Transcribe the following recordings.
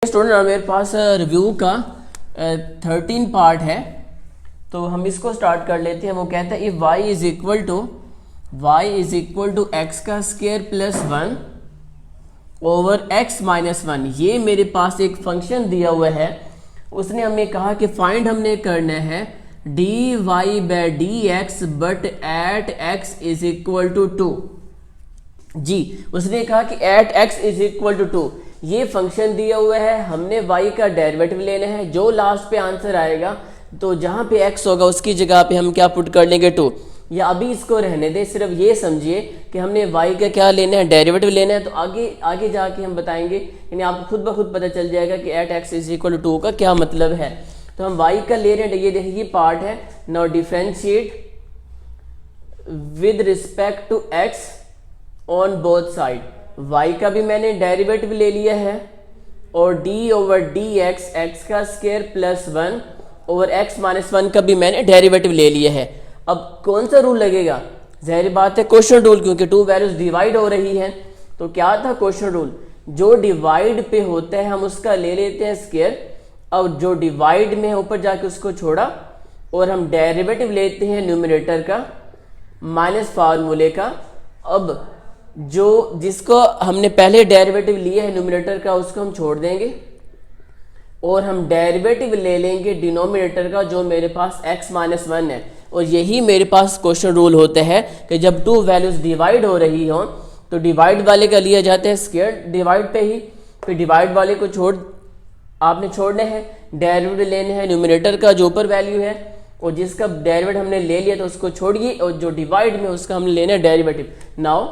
Student मेरे पास review का 13 part है, तो हम इसको स्टार्ट कर लेते हैं। वो कहता है if y is equal to x का square plus 1 over x minus 1। ये मेरे पास एक फंक्शन दिया हुआ है, उसने हमें कहा कि फाइंड हमने करना है d y by d x but at x is equal to 2। जी, उसने कहा कि at x is equal to 2। ये फंक्शन दिया हुआ है, हमने y का डेरिवेटिव लेना है। जो लास्ट पे आंसर आएगा तो जहाँ पे x होगा उसकी जगह पे हम क्या पुट कर लेंगे 2। या अभी इसको रहने दें, सिर्फ ये समझिए कि हमने y का क्या लेना है, डेरिवेटिव लेना है। तो आगे जाके हम बताएंगे, यानी आपको खुद ब खुद पता चल जाएगा कि at x is equal to 2 का क्या मतलब है। तो हम y का ले रहे हैं, ये देखिए ये पार्ट है। Now differentiate with respect to x on both side. y का भी मैंने डेरिवेटिव ले लिया है और d ओवर डी एक्स का square plus 1 over x minus 1 का भी मैंने डेरिवेटिव ले लिया है। अब कौन सा रूल लगेगा? जाहिर बात है क्वेश्चन रूल, क्योंकि टू वैल्यूज डिवाइड हो रही है। तो क्या था क्वेश्चन रूल? जो डिवाइड पे होता है हम उसका ले लेते हैं स्क्वायर, और जो डिवाइड में है ऊपर जाके उसको छोड़ा, और हम डेरिवेटिव लेते हैं न्यूमरेटर का माइनस फार्मूले का। अब जो जिसको हमने पहले डेरिवेटिव लिया है न्यूमरेटर का, उसको हम छोड़ देंगे और हम डेरिवेटिव ले लेंगे डिनोमिनेटर का, जो मेरे पास x माइनस 1 है। और यही मेरे पास क्वेश्चन रूल होता है कि जब टू वैल्यूज डिवाइड हो रही हो तो डिवाइड वाले का लिया जाता है स्क्वायर डिवाइड पे ही, फिर डिवाइड वाले को आपने छोड़ने हैं, डेरिवेटिव लेने हैं न्यूमरेटर का जो ऊपर वैल्यू है, और जिसका डेरिवेटिव हमने ले लिया तो उसको छोड़िए, और जो डिवाइड में उसका हमने लेना है derivative. Now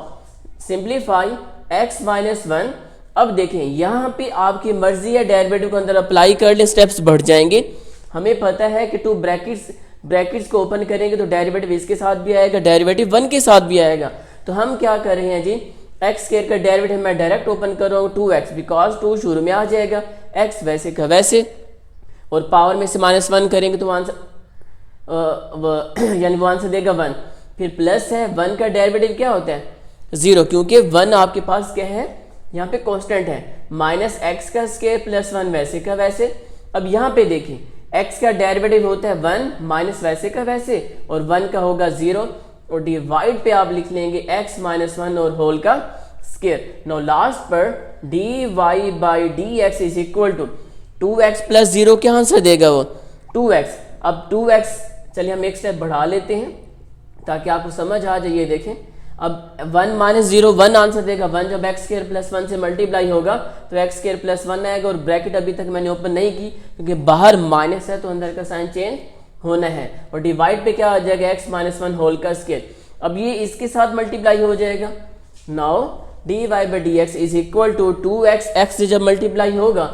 simplify x minus 1। अब देखें यहाँ पे आपकी मर्जी है, डेरिवेटिव को अंदर अप्लाई कर ले, स्टेप्स बढ़ जाएंगे। हमें पता है कि टू ब्रैकेट्स को ओपन करेंगे तो डेरिवेटिव इसके साथ भी आएगा, डेरिवेटिव 1 के साथ भी आएगा। तो हम क्या कर रहे हैं जी, x स्क्वायर का डेरिवेटिव मैं डायरेक्ट ओपन कर रहा हूँ 2x, बिकॉज 2 शुरू में आ जाएगा, x वैसे का वैसे, और पावर में से माइनस 1 करेंगे तो आंसर यानी वो आंसर देगा 1। फिर प्लस है, 1 का डेरिवेटिव क्या होता है 0, क्योंकि 1 आपके पास क्या है यहाँ पे कांस्टेंट है, माइनस x का स्क्वायर प्लस 1 वैसे का वैसे। अब यहाँ पे देखिए x का डेरिवेटिव होता है 1 माइनस वैसे का वैसे, और 1 का होगा 0, और डिवाइड पे आप लिख लेंगे x माइनस 1 और होल का स्क्वायर। नाउ लास्ट पर d y by d x is equal to 2x plus 0 क्या आंसर देगा वो 2x। अब 2x चलिए हम एक स्टेप बढ़ा लेते हैं ताकि आपको समझ आ जाए। ये देखें, अब 1 माइनस 0 1 आंसर देगा 1। जब x स्क्वायर प्लस 1 से मल्टीप्लाई होगा तो x स्क्वायर प्लस 1 आएगा, और ब्रैकेट अभी तक मैंने ओपन नहीं की क्योंकि बाहर माइनस है तो अंदर का साइन चेंज होना है, और डिवाइड पे क्या आ जाएगा x माइनस 1 होल का स्क्वायर। अब ये इसके साथ मल्टीप्लाई हो जाएगा। Now d y by d x is equal to 2x, x से जब मल्टीप्लाई होगा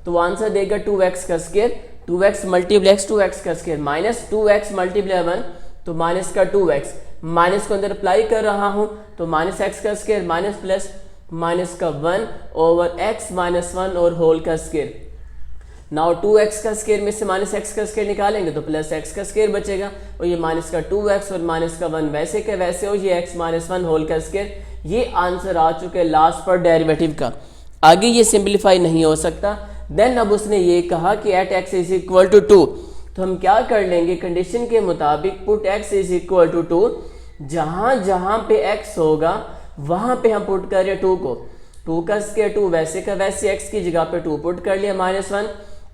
तो वो आंसर देगा 2x का square, 2x multiply x 2x का स्क्वायर, माइनस 2x मल्टीप्लाई 1 तो माइनस का 2x, माइनस को अंदर अप्लाई कर रहा हूं तो माइनस x का स्क्वायर माइनस प्लस माइनस का 1 ओवर x माइनस 1 और होल का स्क्वायर। नाउ 2x का स्क्वायर में से माइनस x का स्क्वायर निकालेंगे तो प्लस x का स्क्वायर बचेगा, और ये माइनस का 2x और माइनस का 1 वैसे के वैसे, और ये x माइनस 1 होल का स्क्वायर। ये आंसर आ चुके हैं लास्ट पर डेरिवेटिव का। आगे ये सिंप्लीफाई नहीं हो सकता। देन अब उसने ये कहा कि at x is equal to 2, तो हम क्या कर लेंगे, कंडीशन के मुताबिक put x is equal to 2। जहां जहां पे x होगा वहां पे हम पुट कर रहे 2 को, 2 का स्क्वायर 2 वैसे का वैसे, x की जगह पे 2 पुट कर लिया माइनस 1,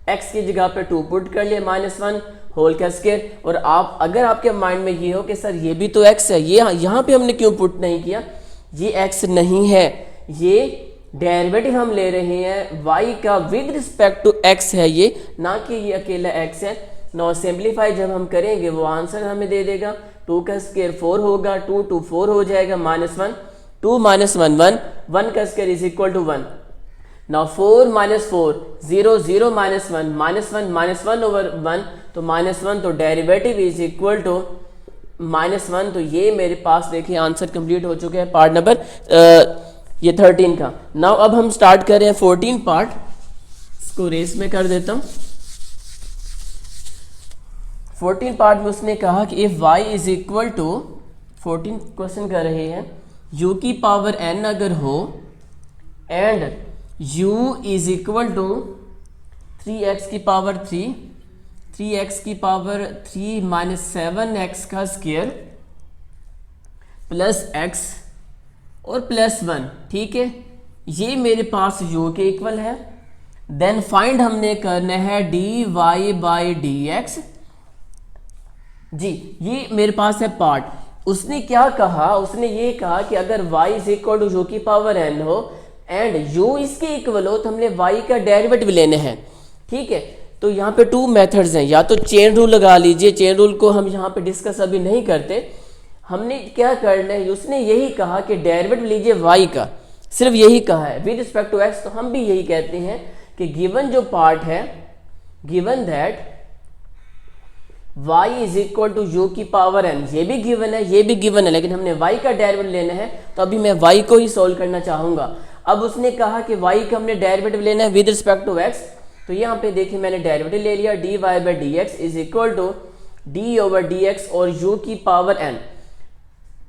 x की जगह पे 2 पुट कर लिया माइनस 1 होल का स्क्वायर। और आप अगर आपके माइंड में ये हो कि सर ये भी तो x है, ये यहाँ पे हमने क्यों पुट नहीं किया, ये x नहीं है, ये डेरिवेटिव हम ले रहे हैं y का विद रिस्पेक्ट टू x है ये, ना कि ये अकेला x है। नौ सिंप्लीफाई जब हम करेंगे वो आंसर हमें दे देगा 2 का स्क्वायर 4 होगा, 2 2 4 हो जाएगा, माइनस 1 2 माइनस 1 1, 1 का square is equal to 1। Now 4 minus 4 0 0 minus 1 minus 1 over 1 तो माइनस 1, तो derivative is equal to minus 1। तो ये मेरे पास देखिए आंसर कंप्लीट हो चुके हैं पार्ट नंबर ये 13 का। नाउ अब हम स्टार्ट कर रहे हैं 14 पार्ट, इसको रेस में कर देता हूँ। 14 पार्ट में उसने कहा कि if y is equal to 14 question कर रहे हैं, u की पावर n अगर हो and u is equal to 3x की पावर 3 की पावर 3 माइनस 7x का स्क्वायर प्लस x और प्लस 1, ठीक है, ये मेरे पास u के इक्वल है। देन फाइंड हमने करना है dy बाई dx। जी, ये मेरे पास है पार्ट। उसने क्या कहा, उसने ये कहा कि अगर y is equal to u की पावर n हो एंड u इसके इक्वल हो तो हमने y का डेरिवेटिव लेने हैं, ठीक है। तो यहाँ पे 2 मेथड्स हैं, या तो चेन रूल लगा लीजिए, चेन रूल को हम यहाँ पे डिस्कस अभी नहीं करते। हमने क्या करना है, उसने यही कहा कि डेरिवेटिव लीजिए y का, सिर्फ यही कहा है विद रिस्पेक्ट टू x। तो हम भी यही कहते हैं कि गिवन जो पार्ट है, given that y is equal to u की पावर n, ये भी गिवन है, ये भी गिवन है, लेकिन हमने y का डेरिवेटिव लेना है, तो अभी मैं y को ही सोल्व करना चाहूंगा। अब उसने कहा कि y का हमने डेरिवेटिव लेना है विद रिस्पेक्ट टू x, तो यहाँ पे देखिए मैंने डेरिवेटिव ले लिया, dy by dx is equal to d over dx और u की पावर n।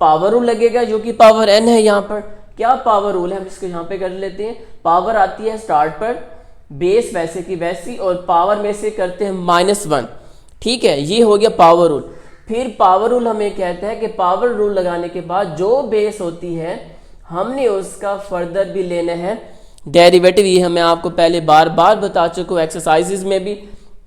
पावर रूल लगेगा, u की पावर n है, यहाँ पर क्या पावर रूल है हम इसको यहाँ पे कर लेते हैं। पावर आती है स्टार्ट पर, बेस वैसे की वैसी, और पावर में से करते हैं -1, ठीक है, ये हो गया पावर रूल। फिर पावर रूल हमें कहता है कि पावर रूल लगाने के बाद जो बेस होती है हमने उसका फर्दर भी लेना है डेरिवेटिव। ये मैं आपको पहले बार बार बता चुका हूँ एक्सरसाइजेज में भी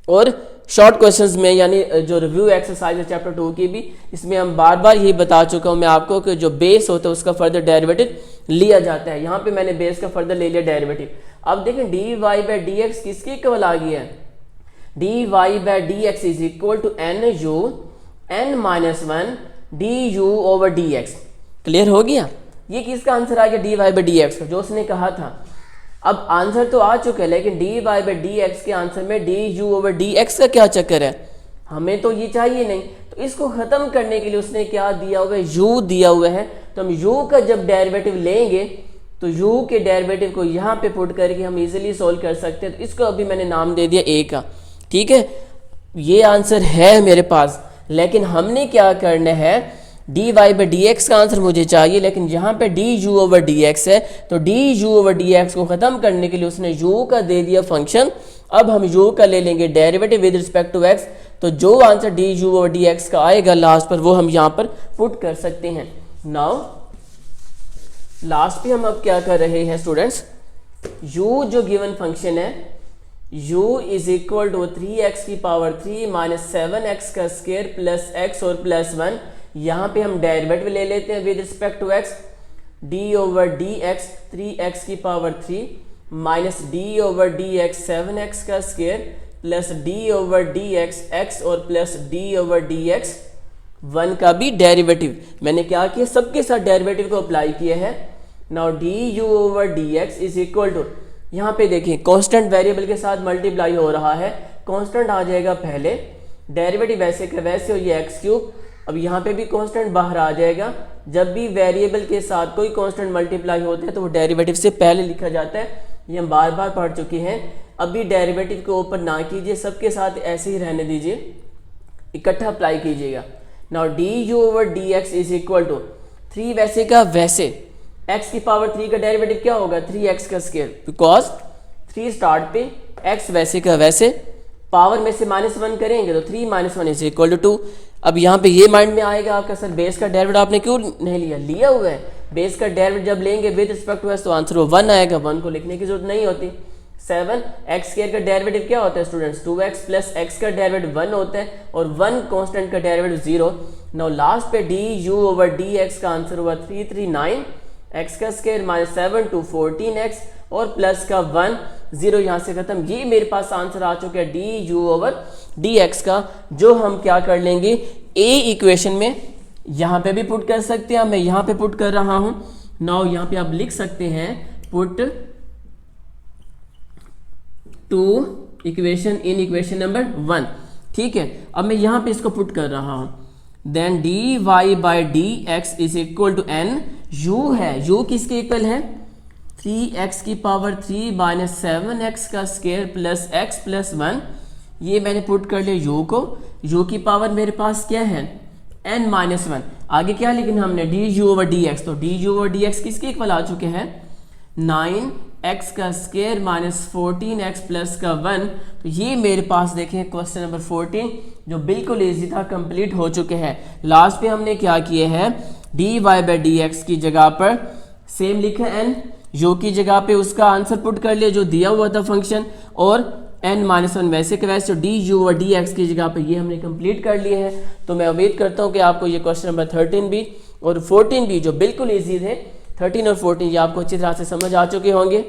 और शॉर्ट क्वेश्चंस में, यानी जो रिव्यू एक्सरसाइज है चैप्टर 2 की भी, इसमें हम बार बार यही बता चुका हूँ मैं आपको कि जो बेस होता है उसका फर्दर डेरिवेटिव लिया जाता है। यहाँ पे मैंने बेस का फर्दर ले लिया डेरिवेटिव। अब देखें dy बाई dx किसके इक्वल आ गया है, dy by dx is equal to n minus 1 du over dx। Clear हो गया, ये किसका आंसर आ गया, dy बाई dx का, जो उसने कहा था। अब आंसर तो आ चुका है, लेकिन dy बाई dx के आंसर में du ओवर dx का क्या चक्कर है, हमें तो ये चाहिए नहीं। तो इसको खत्म करने के लिए उसने क्या दिया हुआ है, u दिया हुआ है। तो हम u का जब डेरिवेटिव लेंगे तो u के डेरिवेटिव को यहाँ पे पुट करके हम इजीली सोल्व कर सकते हैं। तो इसको अभी मैंने नाम दे दिया a का, ठीक है। ये आंसर है मेरे पास, लेकिन हमने क्या करना है, dy बाई dx का आंसर मुझे चाहिए, लेकिन यहाँ पे du ओवर dx है, तो du ओवर dx को खत्म करने के लिए उसने u का दे दिया फंक्शन। अब हम u का ले लेंगे derivative with respect to x, तो जो आंसर du ओवर dx का आएगा लास्ट पर वो हम यहाँ पर पुट कर सकते हैं। नाउ लास्ट पे हम अब क्या कर रहे हैं स्टूडेंट्स, u जो गिवन फंक्शन है, u is equal to 3x की पावर 3 माइनस 7x का स्क्वायर प्लस x और प्लस 1। यहाँ पे हम डेरिवेटिव ले लेते हैं with respect to x, d over dx 3x की power 3 minus d over dx 7x का square plus d over dx x और प्लस d ओवर dx 1 का भी डेरिवेटिव। मैंने क्या किया, सबके साथ डेरिवेटिव को अप्लाई किया है। Now du over dx is equal to, यहाँ पे देखिए कांस्टेंट वेरिएबल के साथ मल्टीप्लाई हो रहा है, कांस्टेंट आ जाएगा पहले, डेरिवेटिव वैसे का वैसे हो, ये x क्यूब। अब यहाँ पे भी कांस्टेंट बाहर आ जाएगा। जब भी वेरिएबल के साथ कोई कांस्टेंट मल्टीप्लाई होता है तो वो डेरिवेटिव से पहले लिखा जाता है, ये हम बार बार पढ़ चुके हैं। अभी डेरिवेटिव को ऊपर ना कीजिए, सबके साथ ऐसे ही रहने दीजिए, इकट्ठा अप्लाई कीजिएगा। Now du over dx is equal to 3 वैसे का वैसे, x की पावर 3 का डेरिवेटिव क्या होगा, 3x का स्क्वायर, बिकॉज 3 स्टार्ट पे, x वैसे का वैसे, पावर में से -1 करेंगे तो 3 माइनस 1 इज इक्वल टू 2। अब यहाँ पे ये माइंड में आएगा आपका, सर बेस का डेरिवेटिव आपने क्यों नहीं लिया, लिया हुआ है। बेस का डेरिवेटिव जब लेंगे विद रिस्पेक्ट टू x तो आंसर वो 1 आएगा, 1 को लिखने की जरूरत नहीं होती। 7x स्क्वायर का डेरिवेटिव क्या होता है स्टूडेंट्स, 2x प्लस x का डेरिवेटिव 1 होता है, और 1 कांस्टेंट का डेरिवेटिव 0। नाउ लास्ट पे du ओवर dx का आंसर हुआ 339, x का स्क्वायर माइनस 7 टू 14x और प्लस का 1, 0 यहाँ से खत्म। ये मेरे पास आंसर आ चुका है du ओवर dx का, जो हम क्या कर लेंगे a इक्वेशन में यहाँ पे भी पुट कर सकते हैं। मैं यहाँ पे पुट कर रहा हूँ। नाउ यहाँ पे आप लिख सकते हैं put to equation in equation number 1, ठीक है। अब मैं यहाँ पे इसको पुट कर रहा हूँ, then dy by dx is equal to n, u है, u किसके इक्वल है, 3x की पावर 3 माइनस 7x का स्क्वायर प्लस x प्लस 1। ये मैंने पुट कर लिया u को, u की पावर मेरे पास क्या है, n माइनस 1। आगे क्या लिखना हमने, du ओवर dx, तो du ओवर dx किसके इक्वल आ चुके हैं, 9 एक्स का स्क्वायर माइनस 14x प्लस का 1। तो ये मेरे पास देखें क्वेश्चन नंबर 14 जो बिल्कुल इजी था, कंप्लीट हो चुके हैं। लास्ट पे हमने क्या किए हैं, dy बाई डी एक्स की जगह पर सेम लिखा n, यू की जगह पे उसका आंसर पुट कर लिया जो दिया हुआ था फंक्शन, और n माइनस वन वैसे के वैसे डी यू और डी एक्स की जगह पे ये हमने कंप्लीट कर लिए हैं। तो मैं उम्मीद करता हूँ कि आपको ये क्वेश्चन नंबर 13 भी और 14 भी जो बिल्कुल ईजी थे, 13 और 14 ये आपको अच्छी तरह से समझ आ चुके होंगे।